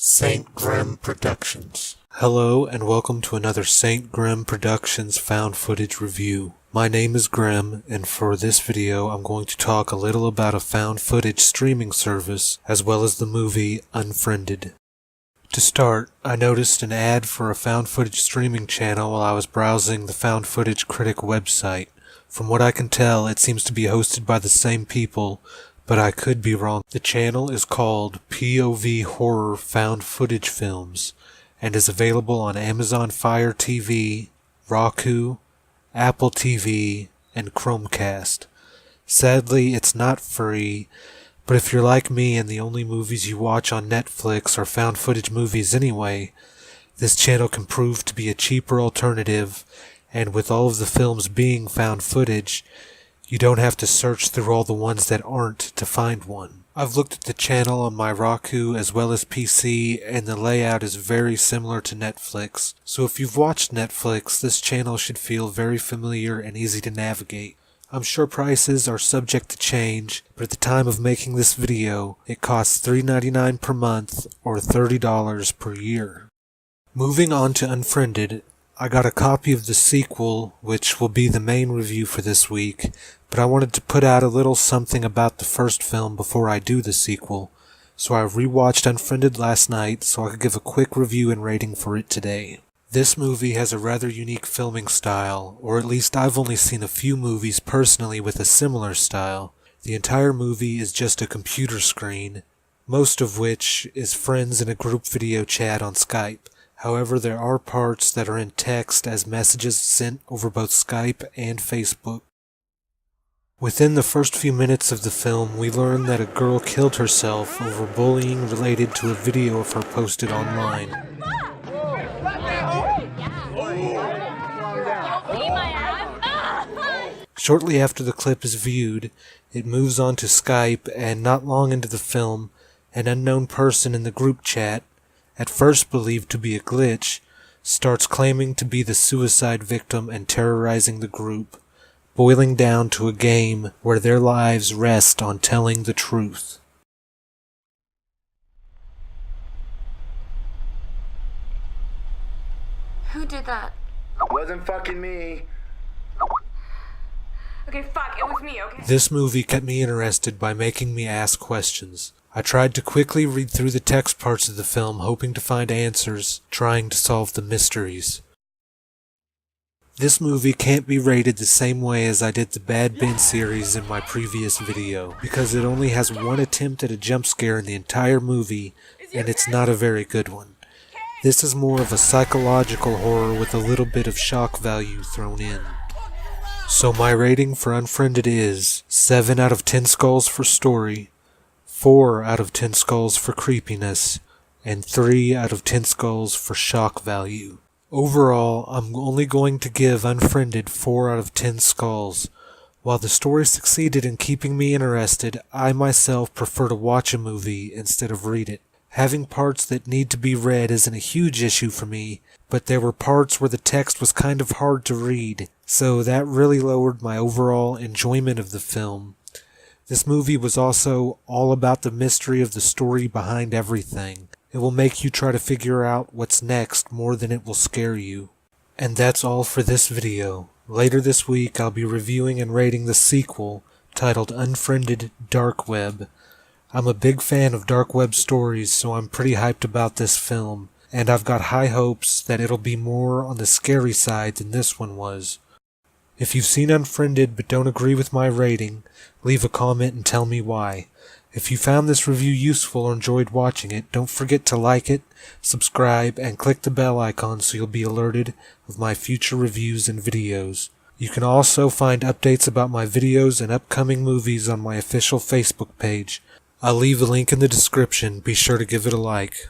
St. Grimm Productions. Hello and welcome to another St. Grimm Productions found footage review. My name is Grimm, and for this video I'm going to talk a little about a found footage streaming service as well as the movie Unfriended. To start, I noticed an ad for a found footage streaming channel while I was browsing the Found Footage Critic website. From what I can tell, it seems to be hosted by the same people, but I could be wrong. The channel is called POV Horror Found Footage Films and is available on Amazon Fire TV, Roku, Apple TV, and Chromecast. Sadly, it's not free, but if you're like me and the only movies you watch on Netflix are found footage movies anyway, this channel can prove to be a cheaper alternative, and with all of the films being found footage, you don't have to search through all the ones that aren't to find one. I've looked at the channel on my Roku as well as PC, and the layout is very similar to Netflix. So if you've watched Netflix, this channel should feel very familiar and easy to navigate. I'm sure prices are subject to change, but at the time of making this video, it costs $3.99 per month or $30 per year. Moving on to Unfriended, I got a copy of the sequel, which will be the main review for this week, but I wanted to put out a little something about the first film before I do the sequel, so I rewatched Unfriended last night so I could give a quick review and rating for it today. This movie has a rather unique filming style, or at least I've only seen a few movies personally with a similar style. The entire movie is just a computer screen, most of which is friends in a group video chat on Skype. However, there are parts that are in text as messages sent over both Skype and Facebook. Within the first few minutes of the film, we learn that a girl killed herself over bullying related to a video of her posted online. Shortly after the clip is viewed, it moves on to Skype, and not long into the film, an unknown person in the group chat, at first believed to be a glitch, starts claiming to be the suicide victim and terrorizing the group, boiling down to a game where their lives rest on telling the truth. Who did that? Wasn't fucking me. Okay, fuck, it was me, okay? This movie kept me interested by making me ask questions. I tried to quickly read through the text parts of the film, hoping to find answers, trying to solve the mysteries. This movie can't be rated the same way as I did the Bad Ben series in my previous video, because it only has one attempt at a jump scare in the entire movie, and it's not a very good one. This is more of a psychological horror with a little bit of shock value thrown in. So my rating for Unfriended is 7 out of 10 skulls for story, 4 out of 10 skulls for creepiness, and 3 out of 10 skulls for shock value. Overall, I'm only going to give Unfriended 4 out of 10 skulls. While the story succeeded in keeping me interested, I myself prefer to watch a movie instead of read it. Having parts that need to be read isn't a huge issue for me, but there were parts where the text was kind of hard to read, so that really lowered my overall enjoyment of the film. This movie was also all about the mystery of the story behind everything. It will make you try to figure out what's next more than it will scare you. And that's all for this video. Later this week I'll be reviewing and rating the sequel, titled Unfriended Dark Web. I'm a big fan of dark web stories, so I'm pretty hyped about this film, and I've got high hopes that it'll be more on the scary side than this one was. If you've seen Unfriended but don't agree with my rating, leave a comment and tell me why. If you found this review useful or enjoyed watching it, don't forget to like it, subscribe, and click the bell icon so you'll be alerted of my future reviews and videos. You can also find updates about my videos and upcoming movies on my official Facebook page. I'll leave a link in the description. Be sure to give it a like.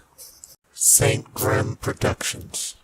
St. Grimm Productions.